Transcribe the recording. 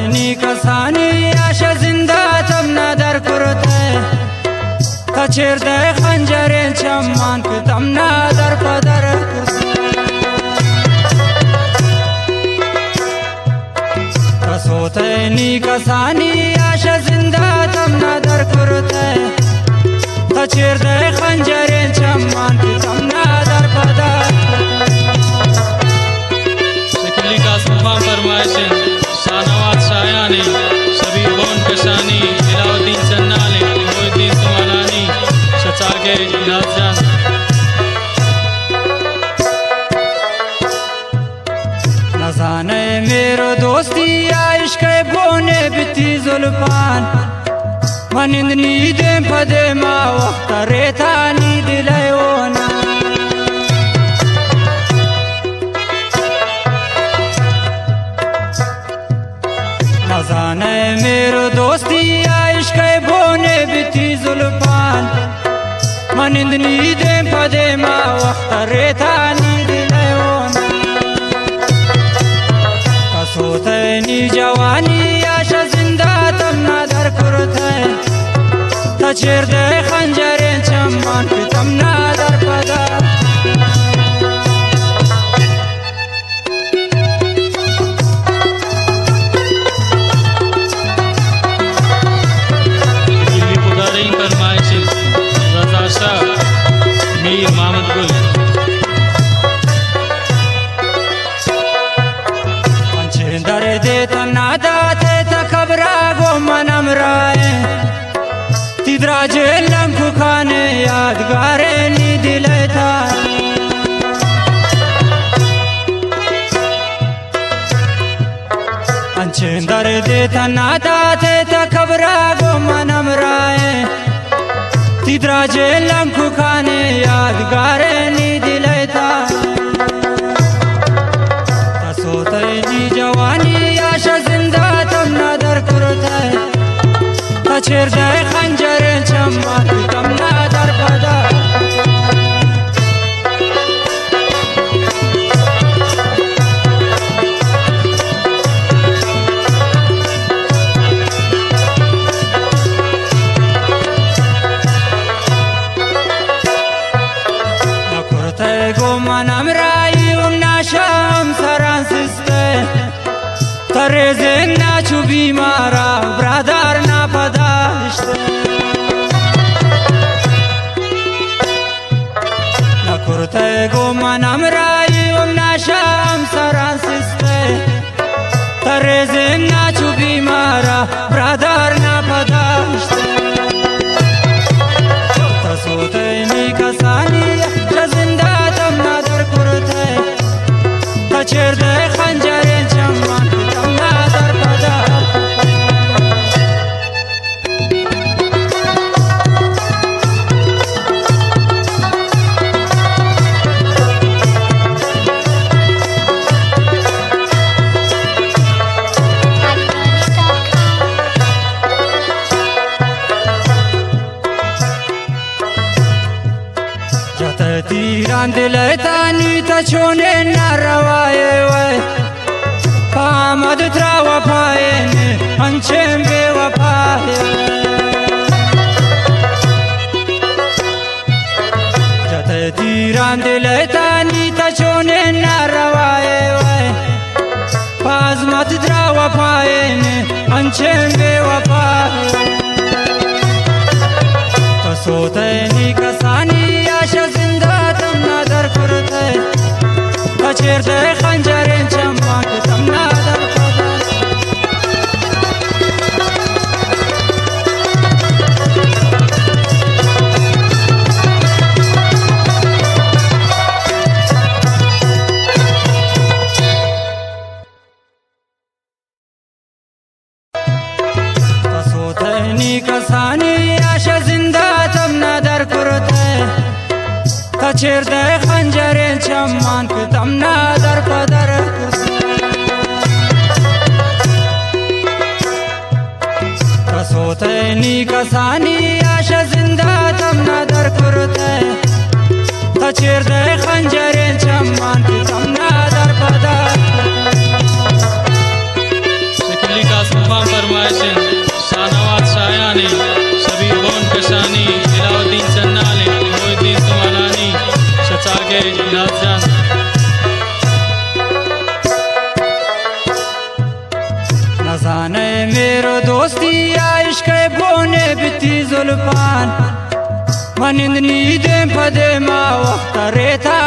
सोतनी कसानी आशा जिंदा तम नादर करते तचेर दे खंजरे चम्मान के तम नादर पदर सोतनी कसानी आशा जिंदा तम नादर करते तचेर दे खंजरे चम्मान के तम नादर पदर शिकली का मुकाम फरमाइश शाहनवाज शायानी शबीर बोन कशानी इलाउद्दीन चन्नानी मोहिद्दीन सुमानानी शचागे इलाजान न जाने मेरो दोस्ती इश्क बोने बिती जुल्फान मनिंद नीदे पदे मा वक्त रेता नीद लयोना न जाने मेरो दोस्ती इश्क बोने बिती जुल्फान मनिंद नीदे पदे मा वक्त रेता नीद लयोना सोतनी जवानी आशा जिंदा तम नादर करते तचेर दे खंजरे चम्मान के तम नादर पदर दिल्ली पुगारी फरमाइश रजा शाह मीर मोहम्मद गुल दरे दे तनादा ते तकबरा गो मनम राय तिदरा जेलम खाने यादगारे नी दिले था अंचे दरे दे तनादा ते तकबरा गो मनम राय तिदरा जेलम खाने यादगारे नी दिले था सोतनी जवानी आशा जिंदा तम नादर करते तचेर दे खंजरे चम्मान के तम नादर पदर न करते गो मनम राई नाशम सरान सिस्ते तरे जेना चुबी मारा ब्रादर ना पदाश्ते न करते गो मनम राई नाशम सरान सिस्ते तरे जेना चुबी मारा ब्रादर ना पदाश्ते सोतनी कसानी जिंदा तम नादर करते तचेर दे खंजरे चम्मान के तम नादर पदर जत तीरान दिले तानी तछोने न रवाए वे पामद त्रा वफाए ने अंचे बेवफाए जत तीरान दिले तानी तछोने न रवाए वे पाजमत त्रा वफाए ने अंचे बेवफाए सोतनी कसानी आशा जिंदा तम नादर करते तचेर दे खंजरे चम्मान के तम नादर पदर सोतनी कसानी आशा जिंदा तम नादर करते तचेर दे खंजरे चम्मान के तम नादर पदर सोतनी कसानी आशा जिंदा तम नादर करते तचेर दे खंजरे चम्मान के तम नादर पदर शिकली का महसिन शाहनवाज शायानी शबीर बोन कशानी इलाउद्दीन चन्नानी मोहिद्दीन सुमालानी शचागे नाज़जान नजाने मेरो दोस्ती इश्क बोने बिती जुल्फान मनिंदनी दे पदे मा वक्त रेता